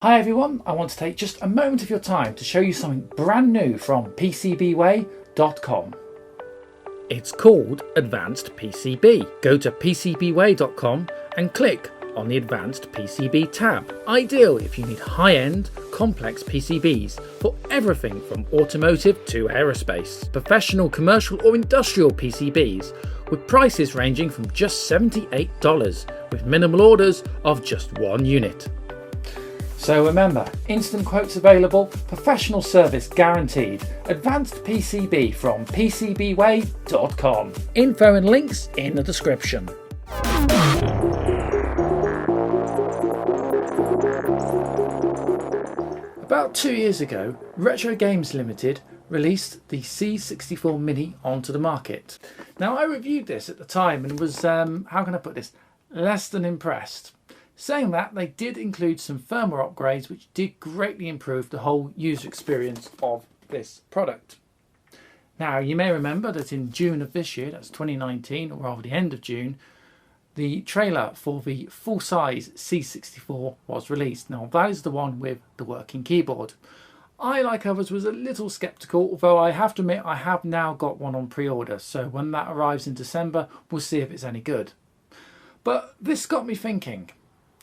Hi everyone, I want to take just a moment of your time to show you something brand new from PCBWay.com. It's called Advanced PCB. Go to PCBWay.com and click on the Advanced PCB tab. Ideal if you need high-end, complex PCBs for everything from automotive to aerospace. Professional, commercial or industrial PCBs with prices ranging from just $78 with minimal orders of just one unit. So remember, instant quotes available, professional service guaranteed, advanced PCB from PCBWay.com. Info and links in the description. About 2 years ago, Retro Games Ltd released the C64 Mini onto the market. Now I reviewed this at the time and was, how can I put this, less than impressed. Saying that, they did include some firmware upgrades which did greatly improve the whole user experience of this product. Now you may remember that in June of this year, that's 2019, or rather the end of June, the trailer for the full-size C64 was released. Now that is the one with the working keyboard. I, like others, was a little sceptical, although I have to admit I have now got one on pre-order, so when that arrives in December we'll see if it's any good. But this got me thinking.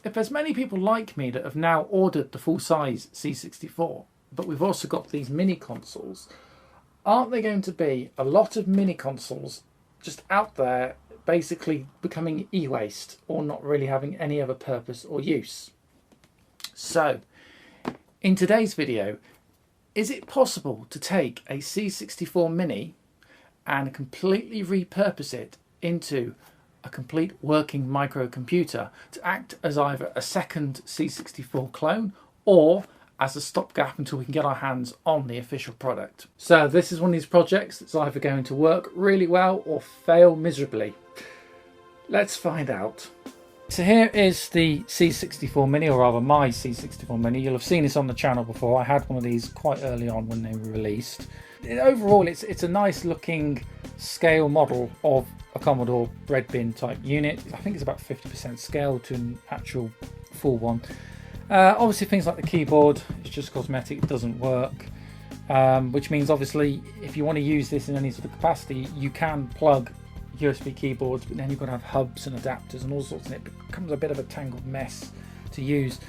If there's many people like me that have now ordered the full-size C64, but we've also got these mini consoles, aren't there going to be a lot of mini consoles just out there basically becoming e-waste or not really having any other purpose or use? So, in today's video, is it possible to take a C64 Mini and completely repurpose it into a complete working microcomputer to act as either a second C64 clone or as a stopgap until we can get our hands on the official product? So this is one of these projects that's either going to work really well or fail miserably. Let's find out. So here is the C64 Mini, or rather my C64 Mini. You'll have seen this on the channel before. I had one of these quite early on when they were released. Overall it's a nice looking scale model of a Commodore bread bin type unit. I think it's about 50% scale to an actual full one. Obviously things like the keyboard, it's just cosmetic, it doesn't work. Which means obviously if you want to use this in any sort of capacity, you can plug USB keyboards, but then you've got to have hubs and adapters and all sorts, and it becomes a bit of a tangled mess to use.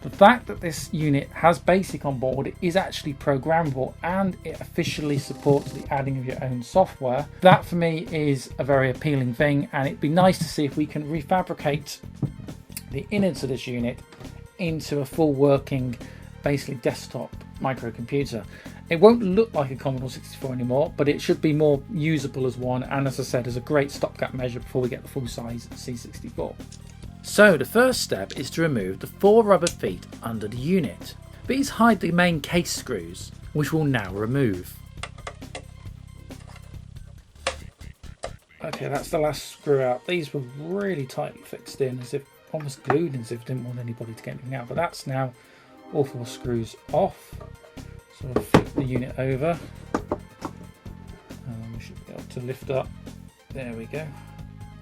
The fact that this unit has BASIC on board is actually programmable and it officially supports the adding of your own software. That for me is a very appealing thing, and it'd be nice to see if we can refabricate the innards of this unit into a full working, basically desktop microcomputer. It won't look like a Commodore 64 anymore, but it should be more usable as one, and as I said, as a great stopgap measure before we get the full-size C64. So the first step is to remove the 4 rubber feet under the unit. These hide the main case screws, which we'll now remove. Okay, that's the last screw out. These were really tightly fixed in, as if almost glued in, as if I didn't want anybody to get anything out. But that's now all 4 screws off. So we'll flip the unit over. We should be able to lift up. There we go.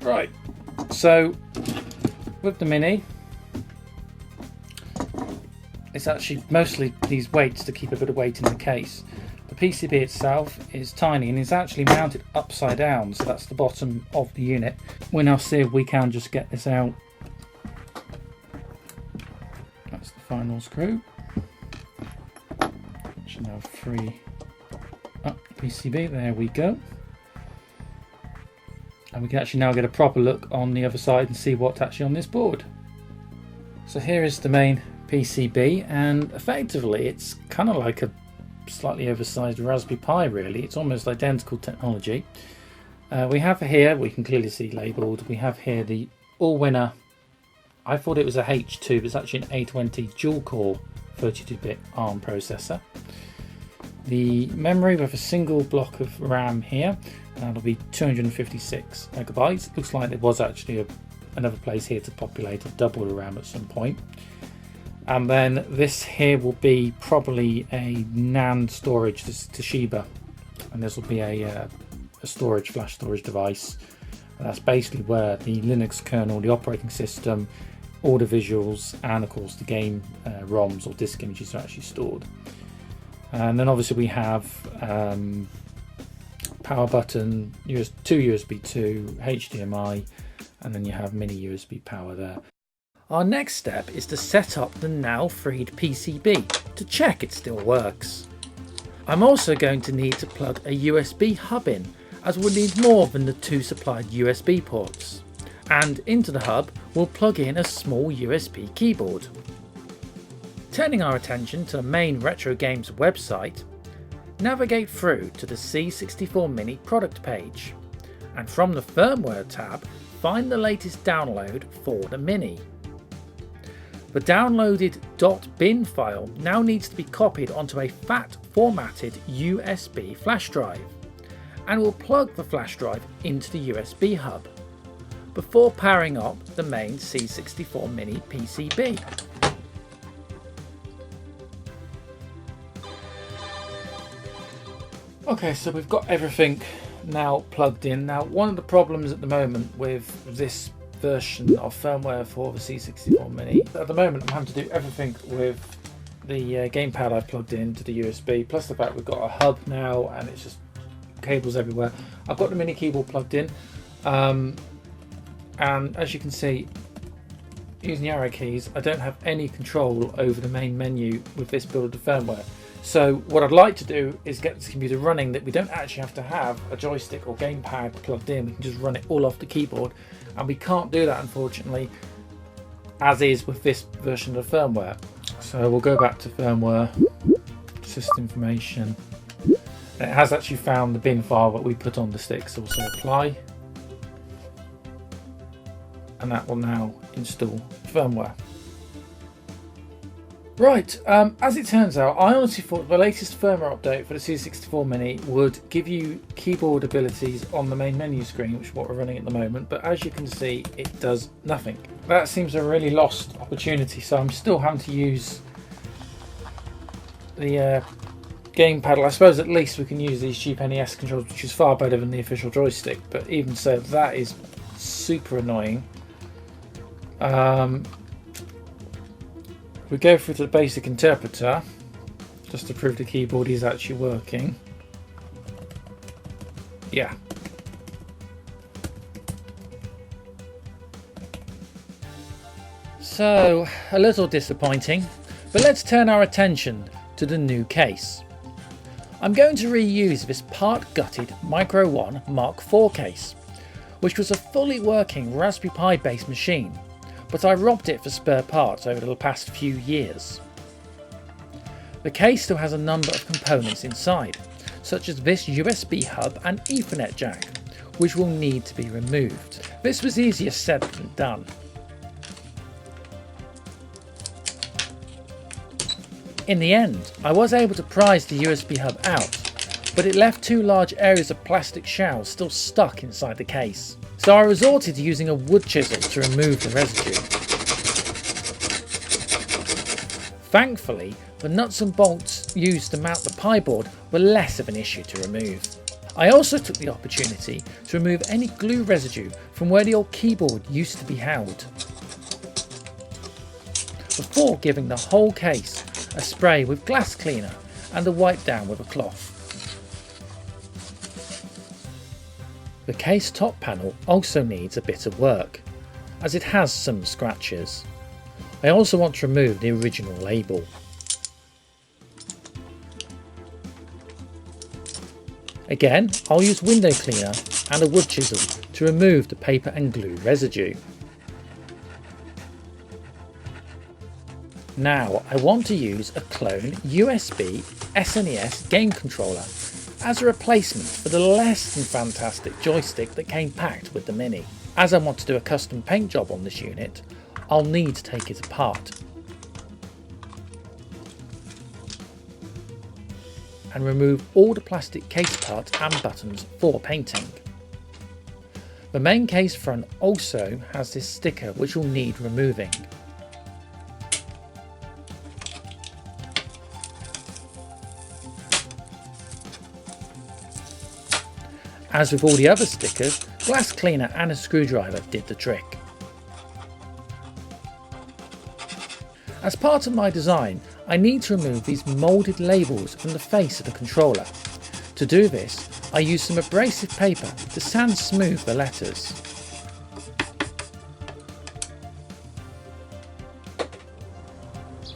Right, so with the Mini, it's actually mostly these weights to keep a bit of weight in the case. The PCB itself is tiny and is actually mounted upside down, so that's the bottom of the unit. We'll now see if we can just get this out. That's the final screw. Should now free up the PCB, there we go. And we can actually now get a proper look on the other side and see what's actually on this board. So here is the main PCB, and effectively it's kind of like a slightly oversized Raspberry Pi really. It's almost identical technology. We have here, we can clearly see labelled, we have here the All-Winner. I thought it was a H2, but it's actually an A20 dual-core 32-bit ARM processor. The memory with a single block of RAM here, that'll be 256 megabytes. Looks like there was actually another place here to populate a double the RAM at some point. And then this here will be probably a NAND storage, this Toshiba, and this will be a flash storage device. And that's basically where the Linux kernel, the operating system, all the visuals, and of course the game ROMs or disk images are actually stored. And then obviously we have power button, two USB 2, HDMI, and then you have mini USB power there. Our next step is to set up the now freed PCB to check it still works. I'm also going to need to plug a USB hub in, as we'll need more than the 2 supplied USB ports. And into the hub we'll plug in a small USB keyboard. Turning our attention to the main Retro Games website, navigate through to the C64 Mini product page, and from the firmware tab find the latest download for the Mini. The downloaded .bin file now needs to be copied onto a FAT formatted USB flash drive, and we'll plug the flash drive into the USB hub before powering up the main C64 Mini PCB. Okay, so we've got everything now plugged in. Now, one of the problems at the moment with this version of firmware for the C64 Mini, at the moment I'm having to do everything with the gamepad I've plugged into the USB, plus the fact we've got a hub now and it's just cables everywhere. I've got the mini keyboard plugged in, and as you can see, using the arrow keys, I don't have any control over the main menu with this build of the firmware. So what I'd like to do is get this computer running that we don't actually have to have a joystick or gamepad plugged in. We can just run it all off the keyboard, and we can't do that unfortunately as is with this version of the firmware. So we'll go back to firmware, system information. It has actually found the bin file that we put on the stick, so we'll say apply, and that will now install firmware. Right, as it turns out, I honestly thought the latest firmware update for the C64 Mini would give you keyboard abilities on the main menu screen, which is what we're running at the moment, but as you can see, it does nothing. That seems a really lost opportunity, so I'm still having to use the game paddle. I suppose at least we can use these cheap NES controls, which is far better than the official joystick, but even so, that is super annoying. We go through to the basic interpreter just to prove the keyboard is actually working. Yeah. So, a little disappointing, but let's turn our attention to the new case. I'm going to reuse this part gutted Micro 1 Mark IV case, which was a fully working Raspberry Pi based machine, but I robbed it for spare parts over the past few years. The case still has a number of components inside, such as this USB hub and Ethernet jack, which will need to be removed. This was easier said than done. In the end, I was able to prise the USB hub out, but it left 2 large areas of plastic shells still stuck inside the case. So I resorted to using a wood chisel to remove the residue. Thankfully, the nuts and bolts used to mount the Pi board were less of an issue to remove. I also took the opportunity to remove any glue residue from where the old keyboard used to be held, before giving the whole case a spray with glass cleaner and a wipe down with a cloth. The case top panel also needs a bit of work, as it has some scratches. I also want to remove the original label. Again, I'll use window cleaner and a wood chisel to remove the paper and glue residue. Now I want to use a clone USB SNES game controller as a replacement for the less than fantastic joystick that came packed with the Mini. As I want to do a custom paint job on this unit, I'll need to take it apart and remove all the plastic case parts and buttons for painting. The main case front also has this sticker which will need removing. As with all the other stickers, glass cleaner and a screwdriver did the trick. As part of my design, I need to remove these moulded labels from the face of the controller. To do this, I use some abrasive paper to sand smooth the letters.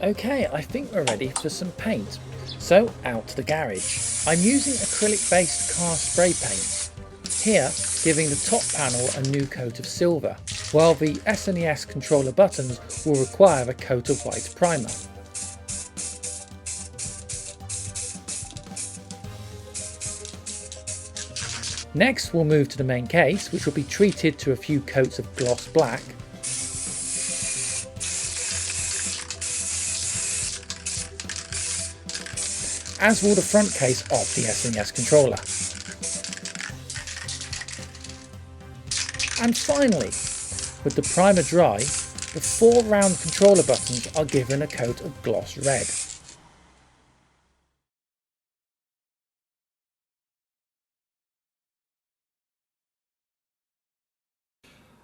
Okay, I think we're ready for some paint. So out to the garage. I'm using acrylic based car spray paint. Here, giving the top panel a new coat of silver, while the SNES controller buttons will require a coat of white primer. Next we'll move to the main case, which will be treated to a few coats of gloss black. As will the front case of the SNES controller. And finally, with the primer dry, the 4 round controller buttons are given a coat of gloss red.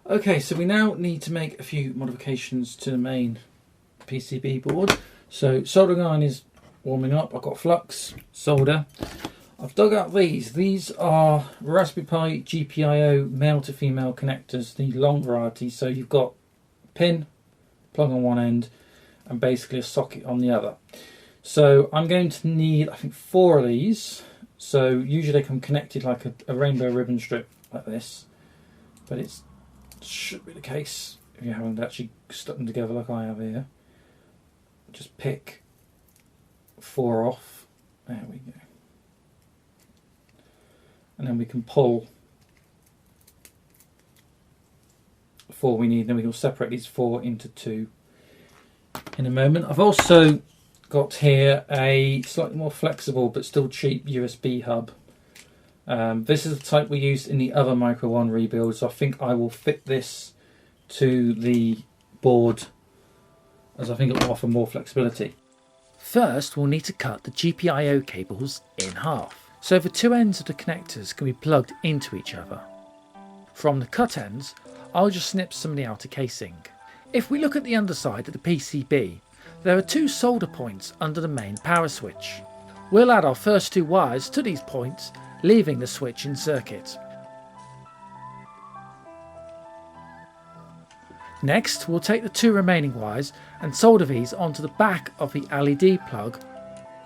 Okay, so we now need to make a few modifications to the main PCB board. So soldering iron is warming up. I've got flux, solder. I've dug out these. These are Raspberry Pi GPIO male to female connectors, the long variety. So you've got pin, plug on one end, and basically a socket on the other. So I'm going to need, I think, 4 of these. So usually they come connected like a rainbow ribbon strip like this, but it should be the case if you haven't actually stuck them together like I have here. Just pick 4 off. There we go. And then we can pull 4 we need. Then we will separate these 4 into 2 in a moment. I've also got here a slightly more flexible but still cheap USB hub. This is the type we used in the other Micro 1 rebuild, so I think I will fit this to the board as I think it will offer more flexibility. First, we'll need to cut the GPIO cables in half, so the 2 ends of the connectors can be plugged into each other. From the cut ends, I'll just snip some of the outer casing. If we look at the underside of the PCB, there are 2 solder points under the main power switch. We'll add our first 2 wires to these points, leaving the switch in circuit. Next, we'll take the 2 remaining wires and solder these onto the back of the LED plug.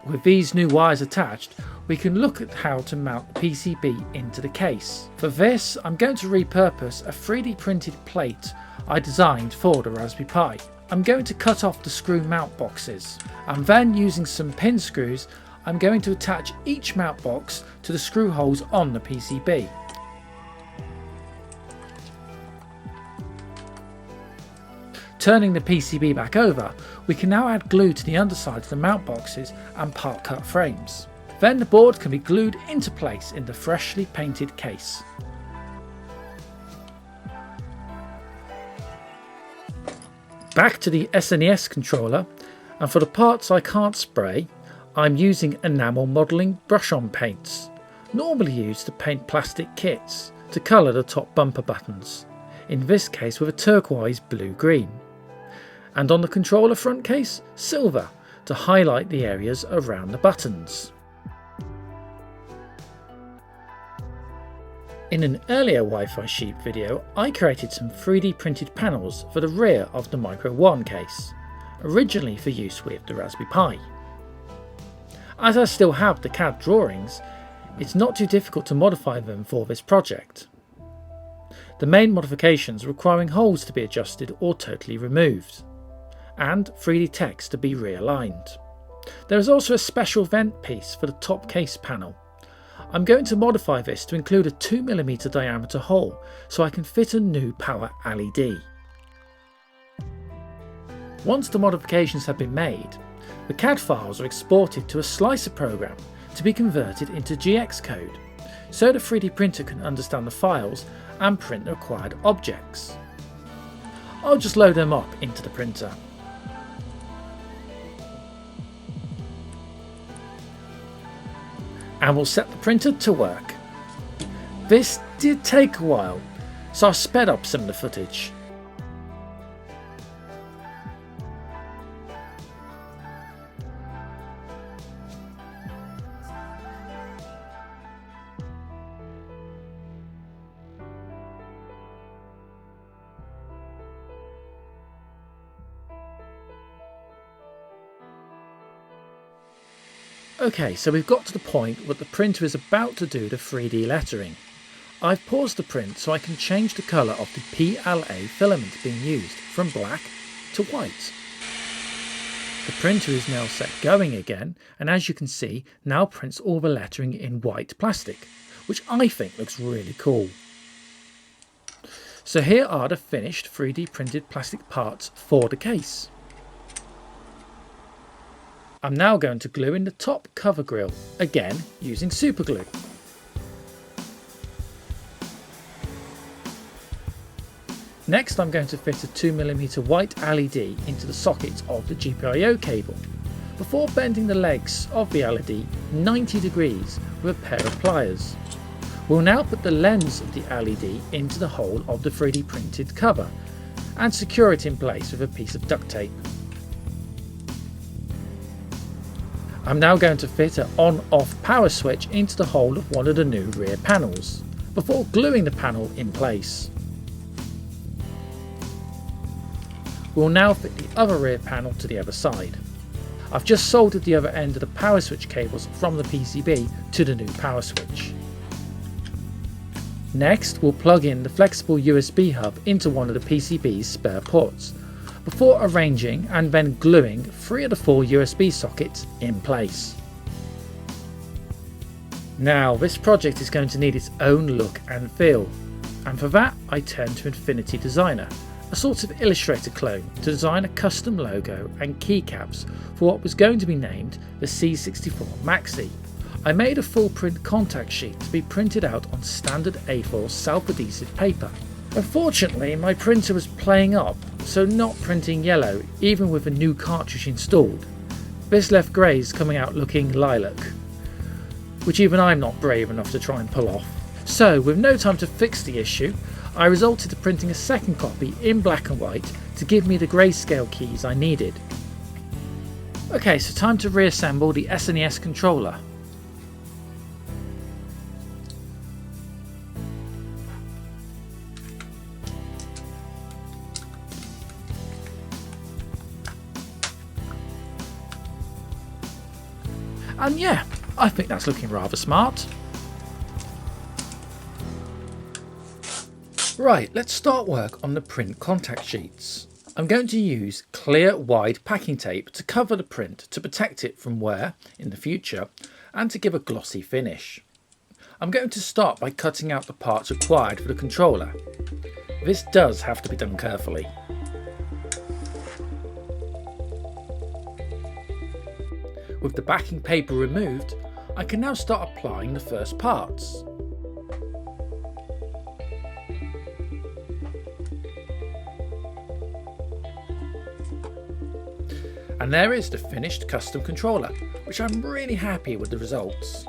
With these new wires attached, we can look at how to mount the PCB into the case. For this, I'm going to repurpose a 3D printed plate I designed for the Raspberry Pi. I'm going to cut off the screw mount boxes, and then using some pin screws, I'm going to attach each mount box to the screw holes on the PCB. Turning the PCB back over, we can now add glue to the underside of the mount boxes and part cut frames. Then the board can be glued into place in the freshly painted case. Back to the SNES controller, and for the parts I can't spray, I'm using enamel modelling brush-on paints, normally used to paint plastic kits, to colour the top bumper buttons, in this case with a turquoise blue-green. And on the controller front case, silver, to highlight the areas around the buttons. In an earlier Wi-Fi sheep video, I created some 3D printed panels for the rear of the Micro 1 case, originally for use with the Raspberry Pi. As I still have the CAD drawings, it's not too difficult to modify them for this project. The main modifications requiring holes to be adjusted or totally removed, and 3D text to be realigned. There is also a special vent piece for the top case panel. I'm going to modify this to include a 2mm diameter hole so I can fit a new power LED. Once the modifications have been made, the CAD files are exported to a slicer program to be converted into GX code, so the 3D printer can understand the files and print the required objects. I'll just load them up into the printer. And we'll set the printer to work. This did take a while, so I sped up some of the footage. Okay, so we've got to the point where the printer is about to do the 3D lettering. I've paused the print so I can change the colour of the PLA filament being used from black to white. The printer is now set going again, and as you can see, now prints all the lettering in white plastic, which I think looks really cool. So here are the finished 3D printed plastic parts for the case. I'm now going to glue in the top cover grille, again using superglue. Next I'm going to fit a 2mm white LED into the socket of the GPIO cable, before bending the legs of the LED 90 degrees with a pair of pliers. We'll now put the lens of the LED into the hole of the 3D printed cover and secure it in place with a piece of duct tape. I'm now going to fit an on-off power switch into the hole of one of the new rear panels, before gluing the panel in place. We'll now fit the other rear panel to the other side. I've just soldered the other end of the power switch cables from the PCB to the new power switch. Next, we'll plug in the flexible USB hub into one of the PCB's spare ports, before arranging and then gluing 3 of the 4 USB sockets in place. Now, this project is going to need its own look and feel, and for that I turned to Infinity Designer, a sort of Illustrator clone, to design a custom logo and keycaps for what was going to be named the C64 Maxi. I made a full print contact sheet to be printed out on standard A4 self-adhesive paper. Unfortunately, my printer was playing up, so not printing yellow even with a new cartridge installed. This left greys coming out looking lilac, which even I'm not brave enough to try and pull off. So, with no time to fix the issue, I resorted to printing a second copy in black and white to give me the grayscale keys I needed. Okay, so time to reassemble the SNES controller. And yeah, I think that's looking rather smart. Right, let's start work on the print contact sheets. I'm going to use clear wide packing tape to cover the print to protect it from wear in the future and to give a glossy finish. I'm going to start by cutting out the parts required for the controller. This does have to be done carefully. With the backing paper removed, I can now start applying the first parts. And there is the finished custom controller, which I'm really happy with the results.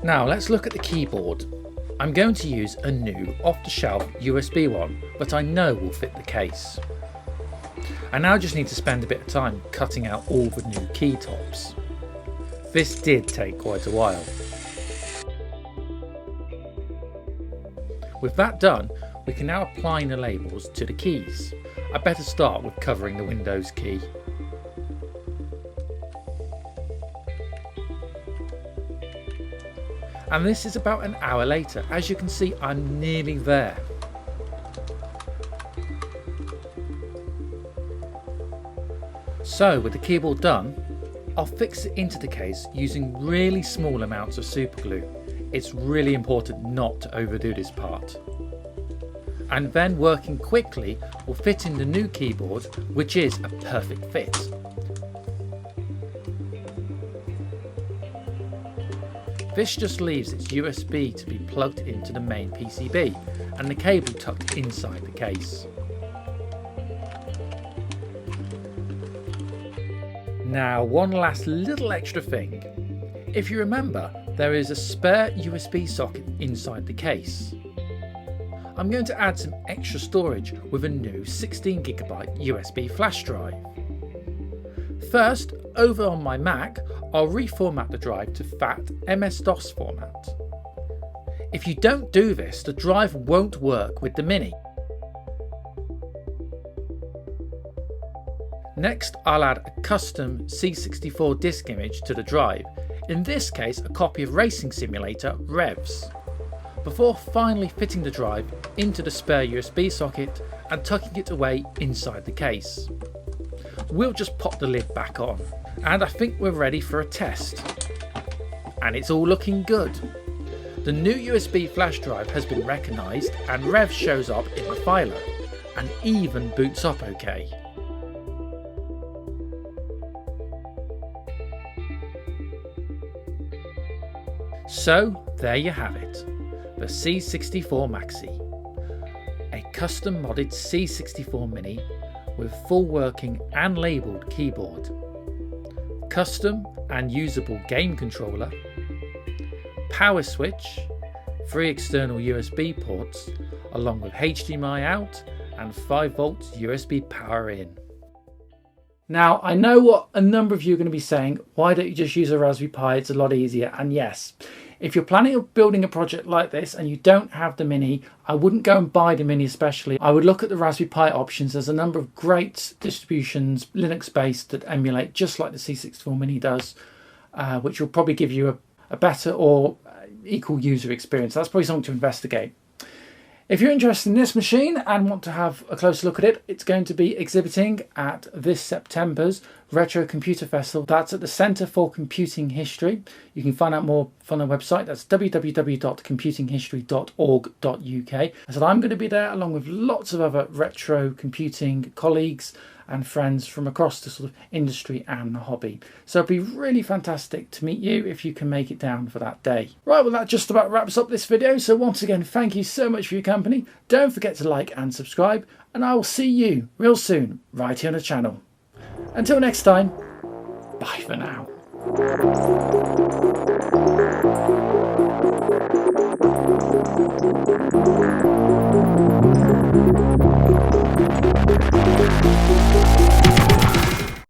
Now let's look at the keyboard. I'm going to use a new off-the-shelf USB one that I know will fit the case. I now just need to spend a bit of time cutting out all the new key tops. This did take quite a while. With that done, we can now apply the labels to the keys. I better start with covering the Windows key. And this is about an hour later. As you can see, I'm nearly there. So with the keyboard done, I'll fix it into the case using really small amounts of superglue. It's really important not to overdo this part. And then working quickly will fit in the new keyboard, which is a perfect fit. This just leaves its USB to be plugged into the main PCB and the cable tucked inside the case. Now, one last little extra thing. If you remember, there is a spare USB socket inside the case. I'm going to add some extra storage with a new 16GB USB flash drive. First, over on my Mac, I'll reformat the drive to FAT MS-DOS format. If you don't do this, the drive won't work with the Mini. Next, I'll add a custom C64 disk image to the drive, in this case a copy of Racing Simulator Revs, before finally fitting the drive into the spare USB socket and tucking it away inside the case. We'll just pop the lid back on, and I think we're ready for a test. And it's all looking good. The new USB flash drive has been recognised and Revs shows up in the filer, and even boots up okay. So there you have it, the C64 Maxi, a custom modded C64 Mini with full working and labelled keyboard, custom and usable game controller, power switch, 3 external USB ports along with HDMI out and 5 volts USB power in. Now, I know what a number of you are going to be saying, why don't you just use a Raspberry Pi, it's a lot easier. And yes, if you're planning on building a project like this and you don't have the Mini, I wouldn't go and buy the Mini especially. I would look at the Raspberry Pi options. There's a number of great distributions, Linux based, that emulate just like the C64 Mini does, which will probably give you a better or equal user experience. That's probably something to investigate. If you're interested in this machine and want to have a closer look at it, it's going to be exhibiting at this September's Retro Computer Festival. That's at the Centre for Computing History. You can find out more from the website. That's www.computinghistory.org.uk. I said I'm going to be there along with lots of other retro computing colleagues and friends from across the sort of industry and the hobby. So it'd be really fantastic to meet you if you can make it down for that day. Right, well that just about wraps up this video. So once again, thank you so much for your company. Don't forget to like and subscribe, and I will see you real soon right here on the channel. Until next time, bye for now.